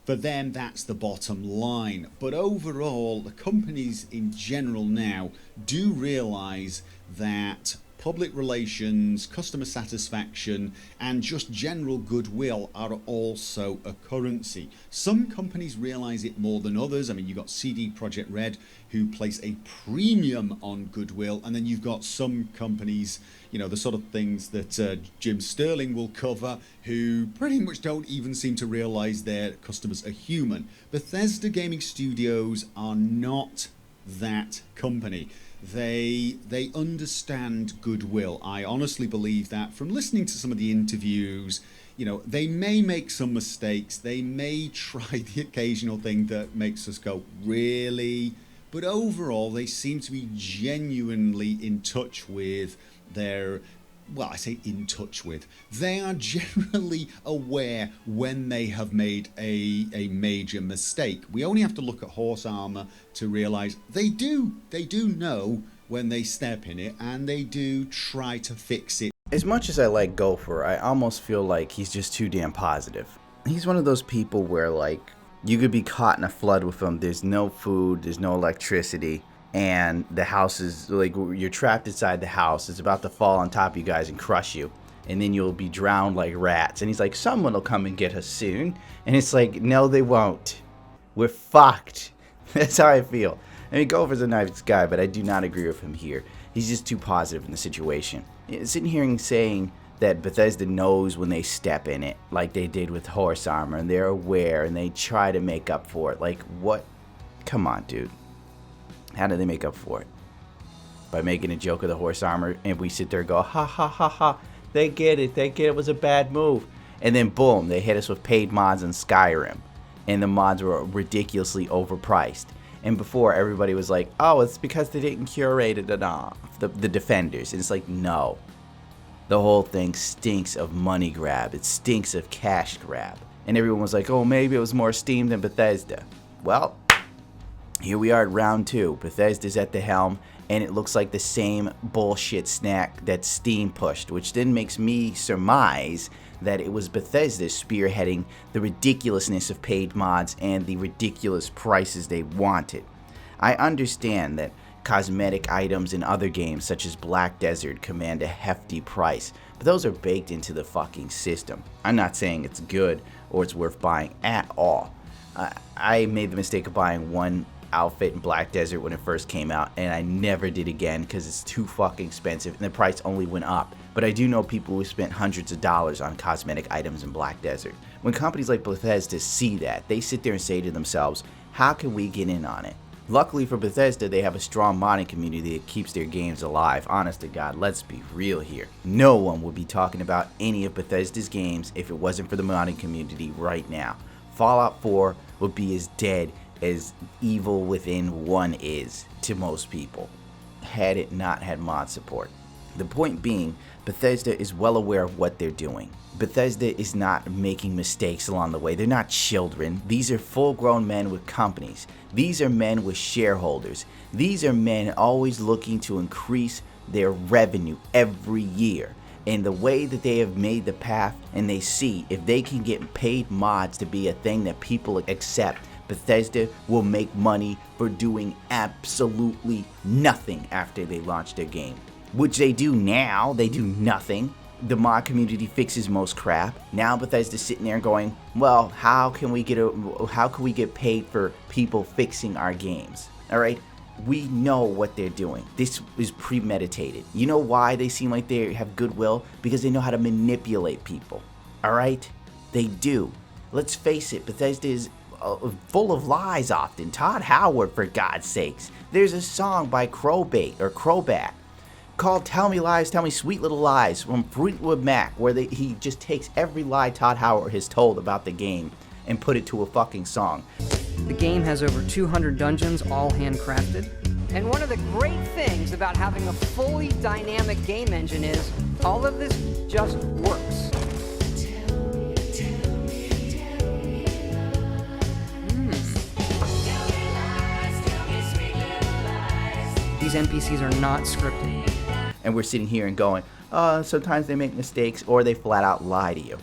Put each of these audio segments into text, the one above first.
For them, that's the bottom line. But overall, the companies in general now do realize that public relations, customer satisfaction, and just general goodwill are also a currency. Some companies realize it more than others. I mean, you've got CD Projekt Red, who place a premium on goodwill, and then you've got some companies, the sort of things that Jim Sterling will cover, who pretty much don't even seem to realize their customers are human. Bethesda Gaming Studios are not that company. They understand goodwill. I honestly believe that from listening to some of the interviews. They may make some mistakes. They may try the occasional thing that makes us go, really? But overall, they seem to be genuinely in touch with their... Well, I say in touch with. They are generally aware when they have made a major mistake. We only have to look at horse armor to realize they do know when they step in it, and they do try to fix it. As much as I like Gohper, I almost feel like he's just too damn positive. He's one of those people where, like, you could be caught in a flood with him. There's no food, there's no electricity, and the house is, like, you're trapped inside the house. It's about to fall on top of you guys and crush you. And then you'll be drowned like rats. And he's like, someone will come and get us soon. And it's like, no, they won't. We're fucked. That's how I feel. I mean, Gohper's a nice guy, but I do not agree with him here. He's just too positive in the situation. Sitting here and saying that Bethesda knows when they step in it, like they did with horse armor, and they're aware, and they try to make up for it. Like, what? Come on, dude. How do they make up for it? By making a joke of the horse armor, and we sit there and go, ha ha ha ha, they get it, it was a bad move. And then boom, they hit us with paid mods in Skyrim, and the mods were ridiculously overpriced. And before, everybody was like, oh, it's because they didn't curate it enough, the defenders. And it's like, no. The whole thing stinks of money grab. It stinks of cash grab. And everyone was like, oh, maybe it was more Steam than Bethesda. Well, here we are at round 2. Bethesda's at the helm, and it looks like the same bullshit snack that Steam pushed, which then makes me surmise that it was Bethesda spearheading the ridiculousness of paid mods and the ridiculous prices they wanted. I understand that cosmetic items in other games such as Black Desert command a hefty price, but those are baked into the fucking system. I'm not saying it's good or it's worth buying at all. I made the mistake of buying one outfit in Black Desert when it first came out, and I never did again because it's too fucking expensive and the price only went up. But I do know people who spent hundreds of dollars on cosmetic items in Black Desert. When companies like Bethesda see that, they sit there and say to themselves, how can we get in on it? Luckily for Bethesda, they have a strong modding community that keeps their games alive. Honest to God, let's be real here. No one would be talking about any of Bethesda's games if it wasn't for the modding community right now. Fallout 4 would be as dead as Evil Within 1 is to most people, had it not had mod support. The point being, Bethesda is well aware of what they're doing. Bethesda is not making mistakes along the way. They're not children. These are full-grown men with companies. These are men with shareholders. These are men always looking to increase their revenue every year. And the way that they have made the path, and they see if they can get paid mods to be a thing that people accept, Bethesda will make money for doing absolutely nothing after they launch their game. Which they do now. They do nothing. The mod community fixes most crap. Now Bethesda's sitting there going, well, how can we get paid for people fixing our games? All right, we know what they're doing. This is premeditated. You know why they seem like they have goodwill? Because they know how to manipulate people. All right, they do. Let's face it, Bethesda is full of lies often. Todd Howard, for God's sakes. There's a song by Crobat called Tell Me Lies, Tell Me Sweet Little Lies from Fleetwood Mac, where he just takes every lie Todd Howard has told about the game and put it to a fucking song. The game has over 200 dungeons, all handcrafted. And one of the great things about having a fully dynamic game engine is all of this just works. These NPCs are not scripted. And we're sitting here and going, sometimes they make mistakes or they flat out lie to you.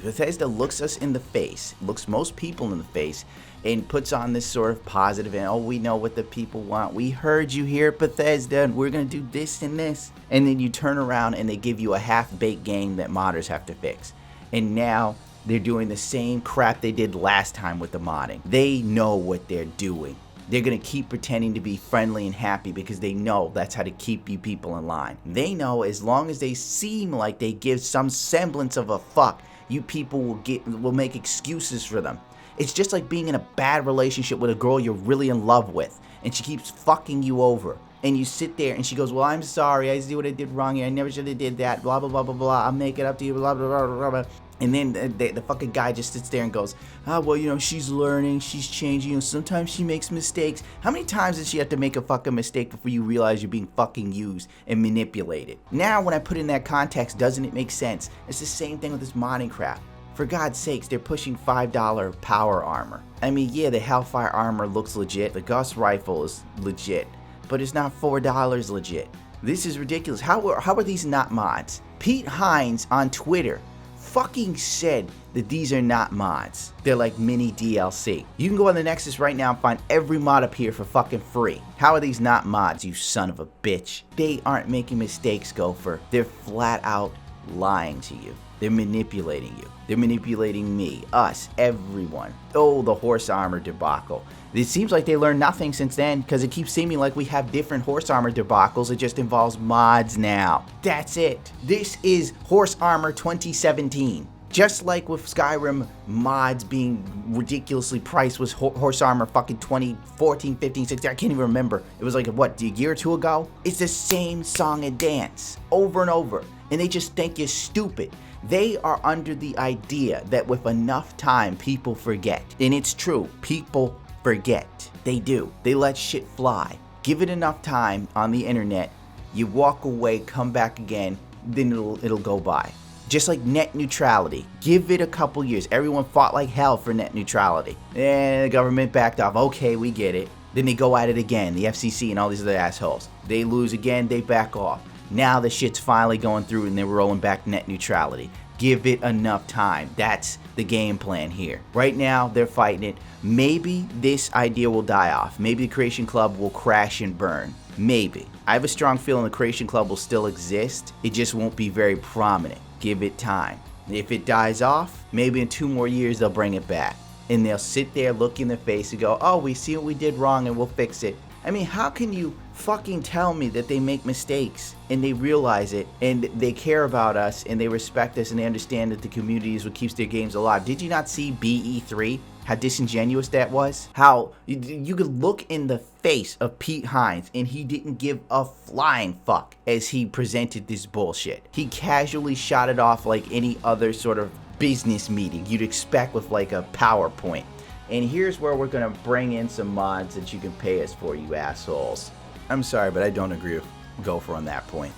Bethesda looks us in the face, looks most people in the face, and puts on this sort of positive, and oh, we know what the people want. We heard you here at Bethesda, and we're going to do this and this. And then you turn around and they give you a half-baked game that modders have to fix. And now they're doing the same crap they did last time with the modding. They know what they're doing. They're going to keep pretending to be friendly and happy because they know that's how to keep you people in line. They know as long as they seem like they give some semblance of a fuck, you people will make excuses for them. It's just like being in a bad relationship with a girl you're really in love with, and she keeps fucking you over. And you sit there and she goes, well, I'm sorry, I see what I did wrong here, I never should have did that, blah, blah, blah, blah, blah, I'll make it up to you, blah, blah, blah, blah, blah. And then the fucking guy just sits there and goes, well, you know, she's learning, she's changing, sometimes she makes mistakes. How many times does she have to make a fucking mistake before you realize you're being fucking used and manipulated? Now, when I put in that context, doesn't it make sense? It's the same thing with this modding crap. For God's sakes, they're pushing $5 power armor. I mean, yeah, the Hellfire armor looks legit, the Gauss rifle is legit, but it's not $4 legit. This is ridiculous. How are these not mods? Pete Hines on Twitter fucking said that these are not mods. They're like mini DLC. You can go on the Nexus right now and find every mod up here for fucking free. How are these not mods, you son of a bitch? They aren't making mistakes, Gohper. They're flat out lying to you. They're manipulating you. They're manipulating me, us, everyone. Oh, the horse armor debacle. It seems like they learned nothing since then, because it keeps seeming like we have different horse armor debacles. It just involves mods now. That's it. This is Horse Armor 2017. Just like with Skyrim mods being ridiculously priced was Horse Armor fucking 2014, 15, 16, I can't even remember. It was like, what, a year or two ago? It's the same song and dance over and over. And they just think you're stupid. They are under the idea that with enough time, people forget. And it's true, people forget. They do. They let shit fly. Give it enough time on the internet, you walk away, come back again, then it'll go by. Just like net neutrality. Give it a couple years. Everyone fought like hell for net neutrality. And the government backed off. Okay, we get it. Then they go at it again, the FCC and all these other assholes. They lose again, they back off. Now the shit's finally going through and they're rolling back net neutrality. Give it enough time. That's the game plan here. Right now, they're fighting it. Maybe this idea will die off. Maybe the Creation Club will crash and burn. Maybe. I have a strong feeling the Creation Club will still exist. It just won't be very prominent. Give it time. If it dies off, maybe in 2 more years they'll bring it back. And they'll sit there, look in the face and go, oh, we see what we did wrong and we'll fix it. I mean, how can you fucking tell me that they make mistakes and they realize it and they care about us and they respect us and they understand that the community is what keeps their games alive? Did you not see BE3? How disingenuous that was? How you could look in the face of Pete Hines and he didn't give a flying fuck as he presented this bullshit. He casually shot it off like any other sort of business meeting you'd expect with like a PowerPoint. And here's where we're gonna bring in some mods that you can pay us for, you assholes. I'm sorry, but I don't agree with Gohper on that point.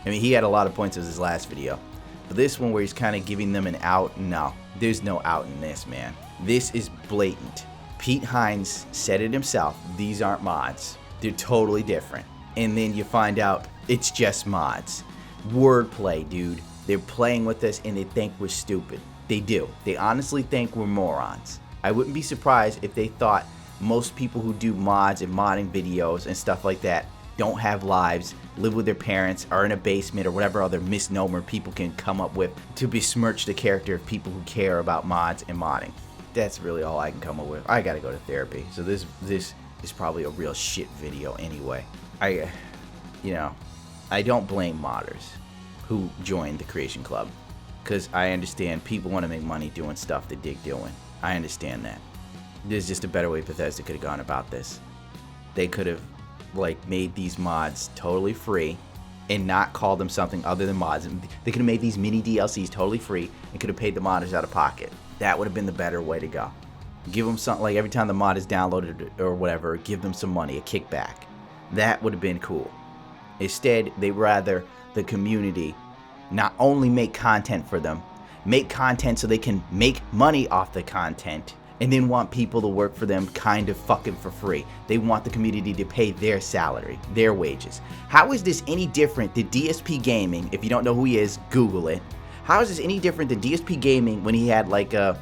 I mean, he had a lot of points in his last video. But this one where he's kind of giving them an out, no. There's no out in this, man. This is blatant. Pete Hines said it himself. These aren't mods. They're totally different. And then you find out it's just mods. Wordplay, dude. They're playing with us and they think we're stupid. They do. They honestly think we're morons. I wouldn't be surprised if they thought most people who do mods and modding videos and stuff like that don't have lives, live with their parents, are in a basement, or whatever other misnomer people can come up with to besmirch the character of people who care about mods and modding. That's really all I can come up with. I gotta go to therapy. So this is probably a real shit video anyway. I don't blame modders who joined the Creation Club, because I understand people want to make money doing stuff they dig doing. I understand that. There's just a better way Bethesda could have gone about this. They could have made these mods totally free and not called them something other than mods. They could have made these mini DLCs totally free and could have paid the modders out of pocket. That would have been the better way to go. Give them something, like every time the mod is downloaded or whatever, give them some money, a kickback. That would have been cool. Instead, they rather the community not only make content for them, make content so they can make money off the content, and then want people to work for them kind of fucking for free. They want the community to pay their salary, their wages. How is this any different than DSP Gaming? If you don't know who he is, Google it. How is this any different than DSP Gaming when he had like the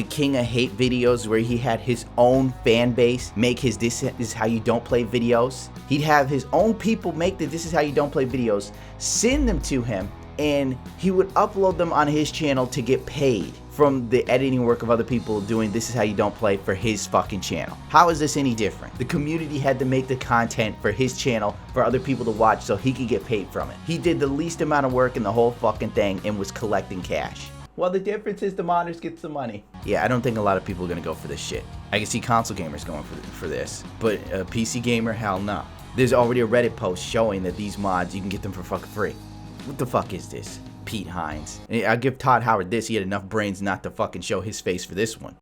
King of Hate videos where he had his own fan base make his This Is How You Don't Play videos? He'd have his own people make the This Is How You Don't Play videos, send them to him, and he would upload them on his channel to get paid from the editing work of other people doing This Is How You Don't Play for his fucking channel. How is this any different? The community had to make the content for his channel for other people to watch so he could get paid from it. He did the least amount of work in the whole fucking thing and was collecting cash. Well, the difference is the modders get some money. Yeah, I don't think a lot of people are gonna go for this shit. I can see console gamers going for this, but a PC gamer, hell no. There's already a Reddit post showing that these mods, you can get them for fucking free. What the fuck is this? Pete Hines. I give Todd Howard this, he had enough brains not to fucking show his face for this one.